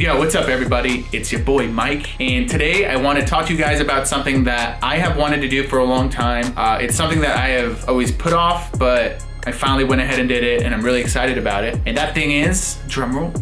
Yo, what's up everybody? It's your boy Mike, and today I want to talk to you guys about something that I have wanted to do for a long time. It's something that I have always put off, but I finally went ahead and did it, and I'm really excited about it. And that thing is, drumroll,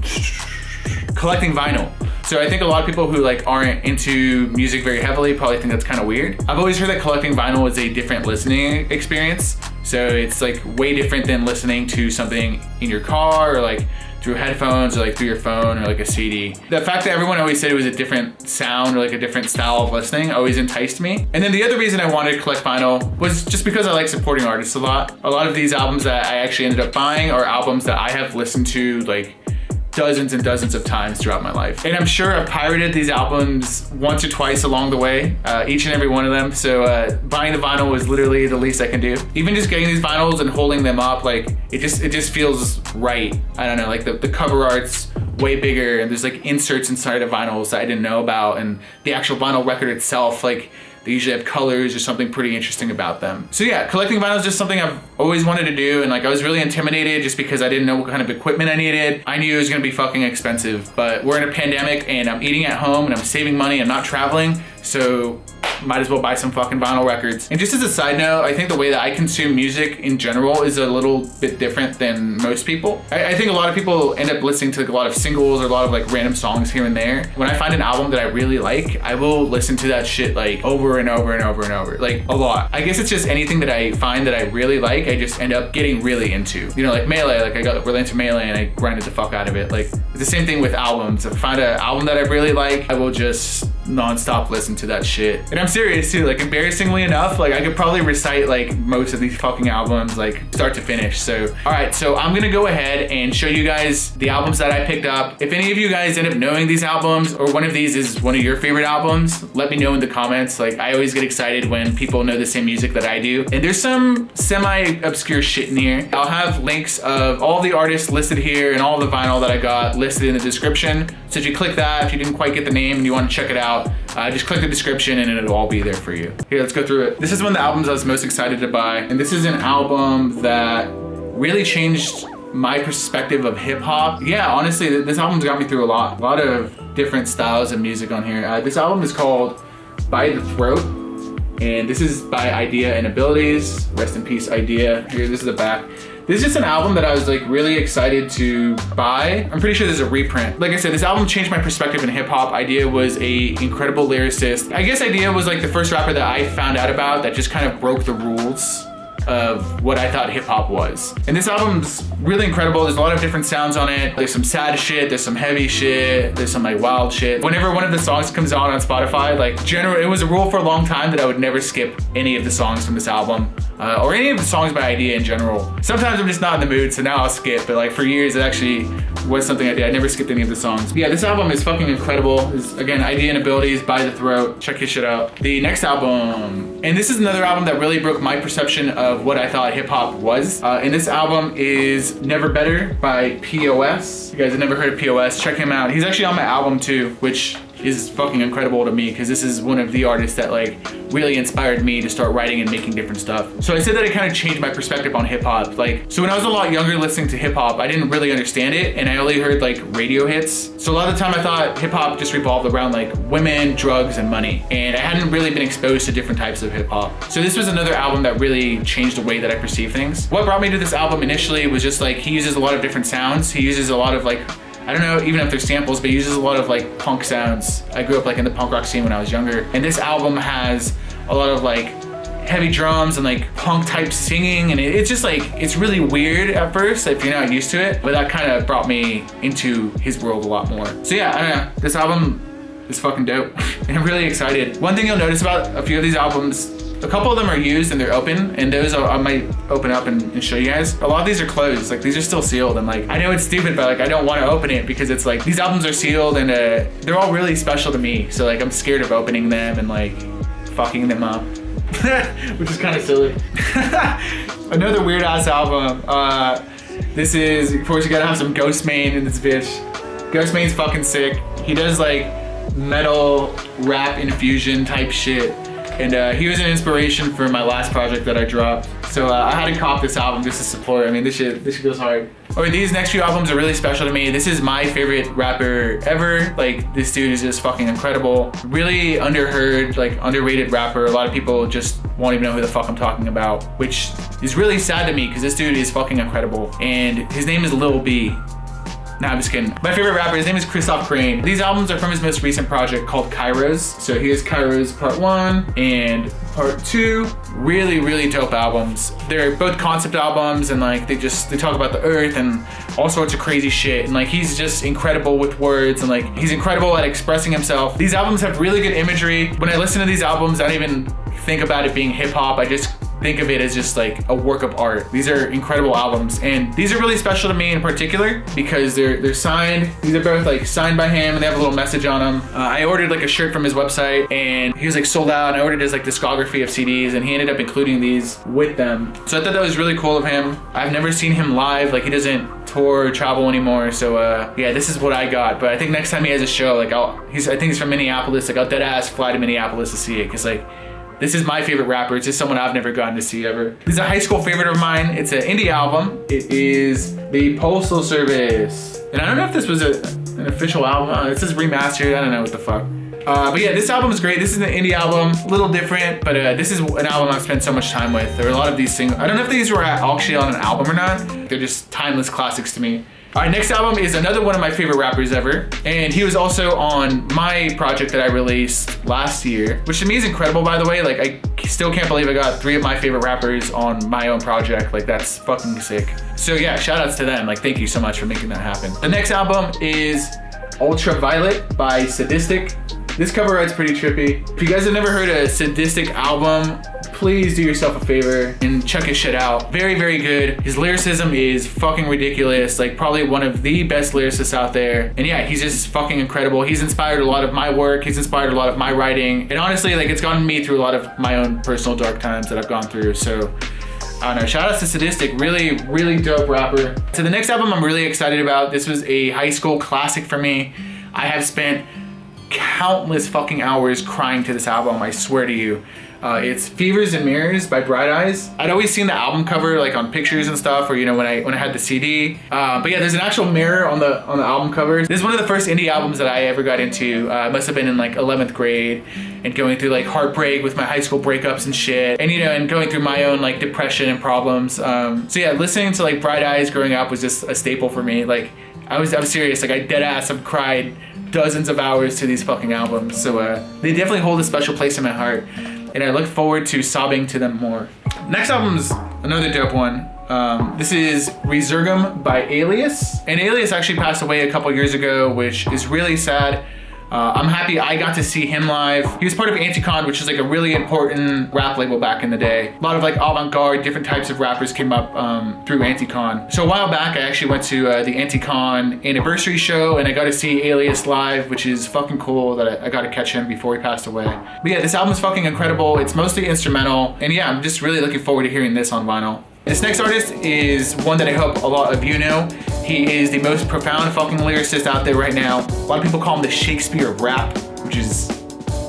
collecting vinyl. So I think a lot of people who aren't into music very heavily probably think that's kind of weird. I've always heard that collecting vinyl is a different listening experience. So it's way different than listening to something in your car or through headphones or through your phone or a CD. The fact that everyone always said it was a different sound or a different style of listening always enticed me. And then the other reason I wanted to collect vinyl was just because I like supporting artists a lot. A lot of these albums that I actually ended up buying are albums that I have listened to dozens and dozens of times throughout my life. And I'm sure I've pirated these albums once or twice along the way, each and every one of them. So buying the vinyl was literally the least I can do. Even just getting these vinyls and holding them up, it just feels right. I don't know, the cover art's way bigger, and there's inserts inside of vinyls that I didn't know about, and the actual vinyl record itself, they usually have colors or something pretty interesting about them. So yeah, collecting vinyl is just something I've always wanted to do, and I was really intimidated just because I didn't know what kind of equipment I needed. I knew it was gonna be fucking expensive, but we're in a pandemic and I'm eating at home and I'm saving money, I'm not traveling, so might as well buy some fucking vinyl records. And just as a side note, I think the way that I consume music in general is a little bit different than most people. I think a lot of people end up listening to a lot of singles or a lot of random songs here and there. When I find an album that I really like, I will listen to that shit over and over and over and over, a lot. I guess it's just anything that I find that I really like, I just end up getting really into. You know, Melee, I got really into Melee and I grinded the fuck out of it. It's the same thing with albums. If I find an album that I really like, I will just non-stop listen to that shit. And I'm serious too, embarrassingly enough, I could probably recite most of these fucking albums start to finish. So all right, so I'm gonna go ahead and show you guys the albums that I picked up. If any of you guys end up knowing these albums or one of these is one of your favorite albums, let me know in the comments. I always get excited when people know the same music that I do. And there's some semi-obscure shit in here. I'll have links of all the artists listed here and all the vinyl that I got listed in the description. So if you click that, if you didn't quite get the name and you want to check it out, just click the description and it'll all be there for you. Here, let's go through it. This is one of the albums I was most excited to buy. And this is an album that really changed my perspective of hip hop. Yeah, honestly, this album's got me through a lot of different styles of music on here. This album is called By the Throat, and this is by Eyedea and Abilities. Rest in peace, Eyedea. Here, this is the back. This is just an album that I was really excited to buy. I'm pretty sure there's a reprint. Like I said, this album changed my perspective in hip hop. Eyedea was a incredible lyricist. I guess Eyedea was the first rapper that I found out about that just kind of broke the rules of what I thought hip hop was. And this album's really incredible. There's a lot of different sounds on it. There's some sad shit, there's some heavy shit, there's some wild shit. Whenever one of the songs comes on Spotify, it was a rule for a long time that I would never skip any of the songs from this album. Or any of the songs by Eyedea in general. Sometimes I'm just not in the mood, so now I'll skip, but for years it actually was something I did. I never skipped any of the songs. Yeah, this album is fucking incredible. It's, again, Eyedea and Abilities, By the Throat. Check his shit out. The next album, and this is another album that really broke my perception of what I thought hip hop was. And this album is Never Better by P.O.S. You guys have never heard of P.O.S, check him out. He's actually on my album too, which is fucking incredible to me because this is one of the artists that really inspired me to start writing and making different stuff. So I said that it kind of changed my perspective on hip hop. So when I was a lot younger listening to hip hop, I didn't really understand it, and I only heard radio hits. So a lot of the time I thought hip hop just revolved around women, drugs, and money, and I hadn't really been exposed to different types of hip hop. So this was another album that really changed the way that I perceive things. What brought me to this album initially was just he uses a lot of different sounds. He uses a lot of I don't know even if they're samples, but he uses a lot of punk sounds. I grew up in the punk rock scene when I was younger, and this album has a lot of heavy drums and punk type singing, and it's just it's really weird at first if you're not used to it, but that kind of brought me into his world a lot more. So yeah, I don't know, this album is fucking dope. And I'm really excited. One thing you'll notice about a few of these albums, a couple of them are used and they're open, and those I might open up and show you guys. A lot of these are closed, these are still sealed, and I know it's stupid, but I don't want to open it because it's these albums are sealed and they're all really special to me. So I'm scared of opening them and fucking them up, which is kind of silly. Another weird ass album. This is, of course, you gotta have some Ghostemane in this bitch. Ghostemane's fucking sick. He does metal rap infusion type shit. And he was an inspiration for my last project that I dropped. So I had to cop this album just to support. I mean, this shit goes hard. Or these next few albums are really special to me. This is my favorite rapper ever. Like, this dude is just fucking incredible. Really underheard, like underrated rapper. A lot of people just won't even know who the fuck I'm talking about, which is really sad to me because this dude is fucking incredible. And his name is Lil B. Nah, I'm just kidding. My favorite rapper, his name is Kristoff Krane. These albums are from his most recent project called Kairos. So here's Kairos Part 1 and Part 2. Really, really dope albums. They're both concept albums, and like they talk about the earth and all sorts of crazy shit. And like he's just incredible with words, and like he's incredible at expressing himself. These albums have really good imagery. When I listen to these albums, I don't even think about it being hip hop. I just think of it as just like a work of art. These are incredible albums, and these are really special to me in particular because they're signed. These are both like signed by him, and they have a little message on them. I ordered like a shirt from his website, and he was like sold out. And I ordered his like discography of CDs, and he ended up including these with them. So I thought that was really cool of him. I've never seen him live. Like, he doesn't tour or travel anymore. So yeah, this is what I got. But I think next time he has a show, like I think he's from Minneapolis. Like, I'll dead ass fly to Minneapolis to see it, because like, this is my favorite rapper. It's just someone I've never gotten to see ever. This is a high school favorite of mine. It's an indie album. It is the Postal Service. And I don't know if this was an official album. It says remastered. I don't know what the fuck. But yeah, this album is great. This is an indie album, a little different, but this is an album I've spent so much time with. There are a lot of these singles. I don't know if these were actually on an album or not. They're just timeless classics to me. All right, next album is another one of my favorite rappers ever. And he was also on my project that I released last year, which to me is incredible, by the way. Like, I still can't believe I got 3 of my favorite rappers on my own project. Like, that's fucking sick. So yeah, shout outs to them. Like, thank you so much for making that happen. The next album is Ultraviolet by Sadistik. This cover art's pretty trippy. If you guys have never heard a Sadistic album, please do yourself a favor and check his shit out. Very, very good. His lyricism is fucking ridiculous. Like, probably one of the best lyricists out there. And yeah, he's just fucking incredible. He's inspired a lot of my work. He's inspired a lot of my writing. And honestly, like, it's gotten me through a lot of my own personal dark times that I've gone through. So I don't know, shout out to Sadistic, really, really dope rapper. So the next album I'm really excited about. This was a high school classic for me. I have spent countless fucking hours crying to this album, I swear to you. It's Fevers and Mirrors by Bright Eyes. I'd always seen the album cover like on pictures and stuff, or you know, when I had the CD. But yeah, there's an actual mirror on the album cover. This is one of the first indie albums that I ever got into. I must have been in like 11th grade and going through like heartbreak with my high school breakups and shit, and you know, and going through my own like depression and problems. So yeah, listening to like Bright Eyes growing up was just a staple for me. Like, I was serious. Like, I dead ass have cried dozens of hours to these fucking albums. So they definitely hold a special place in my heart, and I look forward to sobbing to them more. Next album's another dope one. This is Resergum by Alias. And Alias actually passed away a couple years ago, which is really sad. I'm happy I got to see him live. He was part of Anticon, which is like a really important rap label back in the day. A lot of like avant-garde, different types of rappers came up through Anticon. So a while back, I actually went to the Anticon anniversary show, and I got to see Alias live, which is fucking cool that I got to catch him before he passed away. But yeah, this album's fucking incredible. It's mostly instrumental, and yeah, I'm just really looking forward to hearing this on vinyl. This next artist is one that I hope a lot of you know. He is the most profound fucking lyricist out there right now. A lot of people call him the Shakespeare of rap, which is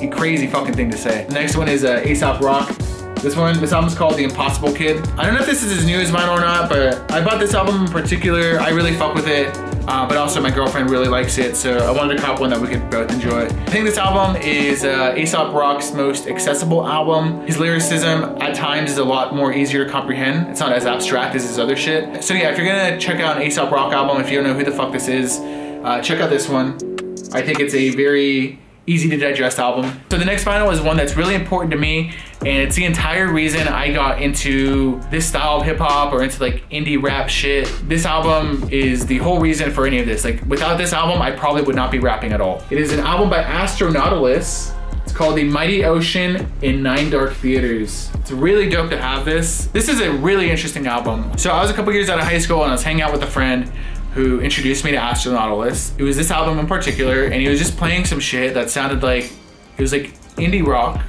a crazy fucking thing to say. The next one is Aesop Rock. This album's called The Impossible Kid. I don't know if this is his newest vinyl or not, but I bought this album in particular. I really fuck with it, but also my girlfriend really likes it, so I wanted to cop one that we could both enjoy. I think this album is Aesop Rock's most accessible album. His lyricism at times is a lot more easier to comprehend. It's not as abstract as his other shit. So yeah, if you're gonna check out an Aesop Rock album, if you don't know who the fuck this is, check out this one. I think it's a very easy to digest album. So the next vinyl is one that's really important to me, and it's the entire reason I got into this style of hip hop or into like indie rap shit. This album is the whole reason for any of this. Like, without this album, I probably would not be rapping at all. It is an album by Astronautalis. It's called The Mighty Ocean in 9 Dark Theaters. It's really dope to have this. This is a really interesting album. So I was a couple years out of high school, and I was hanging out with a friend who introduced me to Astronautalis. It was this album in particular, and he was just playing some shit that sounded like, it was like indie rock,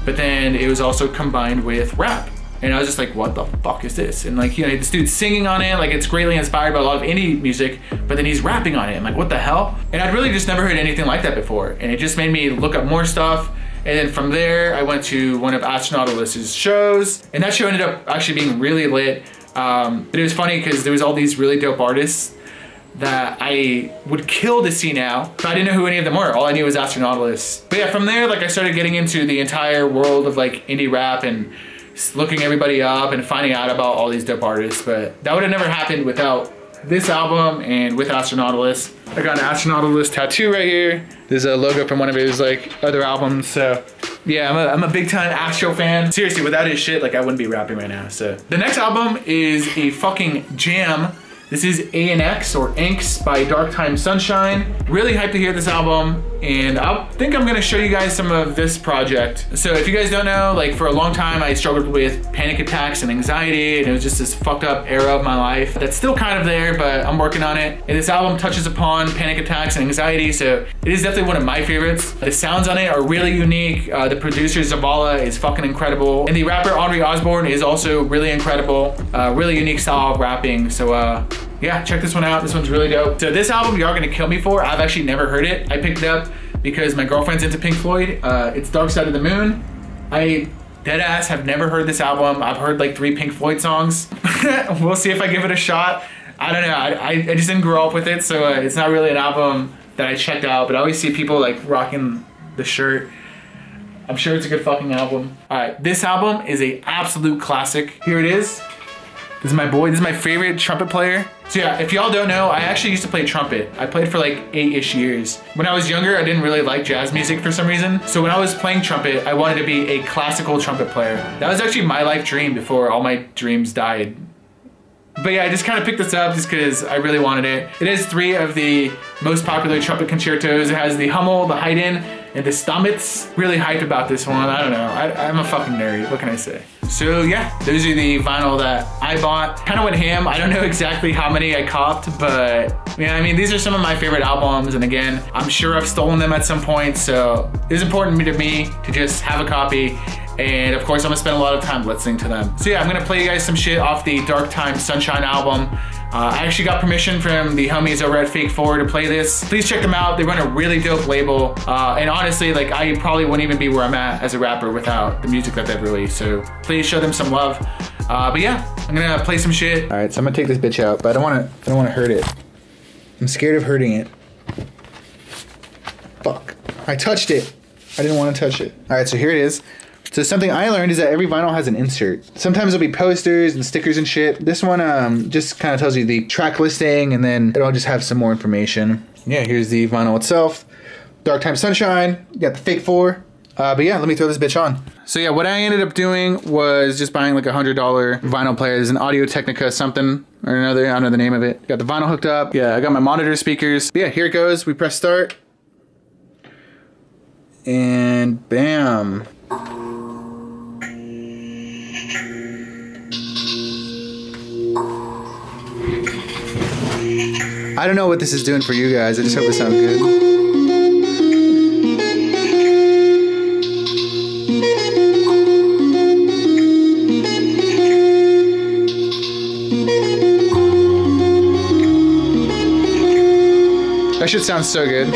but then it was also combined with rap. And I was just like, what the fuck is this? And like, you know, this dude's singing on it, like it's greatly inspired by a lot of indie music, but then he's rapping on it. I'm like, what the hell? And I'd really just never heard anything like that before. And it just made me look up more stuff. And then from there, I went to one of Astronautalis' shows, and that show ended up actually being really lit. But it was funny because there was all these really dope artists that I would kill to see now, but I didn't know who any of them were. All I knew was Astronautalis. But yeah, from there, like I started getting into the entire world of like indie rap and looking everybody up and finding out about all these dope artists. But that would have never happened without this album and with Astronautalis. I got an Astronautalis tattoo right here. There's a logo from one of his like other albums. So yeah, I'm a big time Astro fan. Seriously, without his shit, like I wouldn't be rapping right now. So the next album is a fucking jam. This is ANX or Inks by Dark Time Sunshine. Really hyped to hear this album, and I think I'm gonna show you guys some of this project. So if you guys don't know, like for a long time I struggled with panic attacks and anxiety, and it was just this fucked up era of my life that's still kind of there, but I'm working on it. And this album touches upon panic attacks and anxiety, so it is definitely one of my favorites. The sounds on it are really unique. The producer Zavala is fucking incredible, and the rapper Henri Osborne is also really incredible. Really unique style of rapping. So yeah, check this one out. This one's really dope. So this album y'all gonna kill me for. I've actually never heard it. I picked it up because my girlfriend's into Pink Floyd. It's Dark Side of the Moon. I deadass have never heard this album. I've heard like 3 Pink Floyd songs. We'll see if I give it a shot. I don't know. I just didn't grow up with it, so it's not really an album that I checked out, but I always see people like rocking the shirt. I'm sure it's a good fucking album. All right, this album is a absolute classic. Here it is. This is my boy. This is my favorite trumpet player. So yeah, if y'all don't know, I actually used to play trumpet. I played for like 8-ish years. When I was younger, I didn't really like jazz music for some reason. So when I was playing trumpet, I wanted to be a classical trumpet player. That was actually my life dream before all my dreams died. But yeah, I just kind of picked this up just because I really wanted it. It has 3 of the most popular trumpet concertos. It has the Hummel, the Haydn, and the Stamets. Really hyped about this one. I don't know. I'm a fucking nerd. What can I say? So yeah, those are the vinyl that I bought. Kind of went ham. I don't know exactly how many I copped, but yeah, I mean, these are some of my favorite albums. And again, I'm sure I've stolen them at some point. So it is important to me to just have a copy. And of course, I'm gonna spend a lot of time listening to them. So yeah, I'm gonna play you guys some shit off the Dark Time Sunshine album. I actually got permission from the homies over at Fake 4 to play this. Please check them out. They run a really dope label. And honestly, like I probably wouldn't even be where I'm at as a rapper without the music that they've released. So please show them some love. But yeah, I'm gonna play some shit. All right, so I'm gonna take this bitch out, but I don't wanna hurt it. I'm scared of hurting it. Fuck, I touched it. I didn't wanna touch it. All right, so here it is. So something I learned is that every vinyl has an insert. Sometimes there'll be posters and stickers and shit. This one just kind of tells you the track listing, and then it'll just have some more information. Yeah, here's the vinyl itself. Dark Time Sunshine, you got the Fake 4. But yeah, let me throw this bitch on. So yeah, what I ended up doing was just buying like a $100 vinyl player. There's an Audio Technica something or another, I don't know the name of it. Got the vinyl hooked up. Yeah, I got my monitor speakers. But yeah, here it goes. We press start. And bam. I don't know what this is doing for you guys. I just hope it sounds good. That shit sounds so good.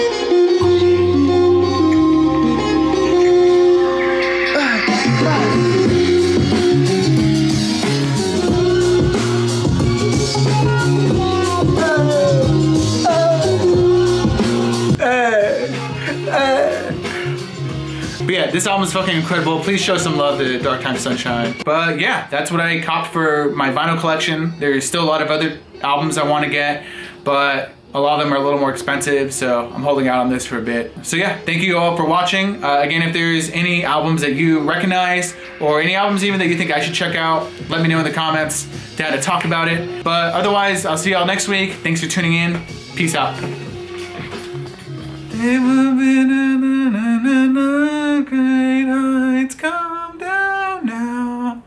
But yeah, this album is fucking incredible. Please show some love to Dark Time Sunshine. But yeah, that's what I copped for my vinyl collection. There's still a lot of other albums I want to get, but a lot of them are a little more expensive, so I'm holding out on this for a bit. So yeah, thank you all for watching. Again, if there's any albums that you recognize, or any albums even that you think I should check out, let me know in the comments. Down to talk about it. But otherwise, I'll see y'all next week. Thanks for tuning in. Peace out. It will be great heights come down now.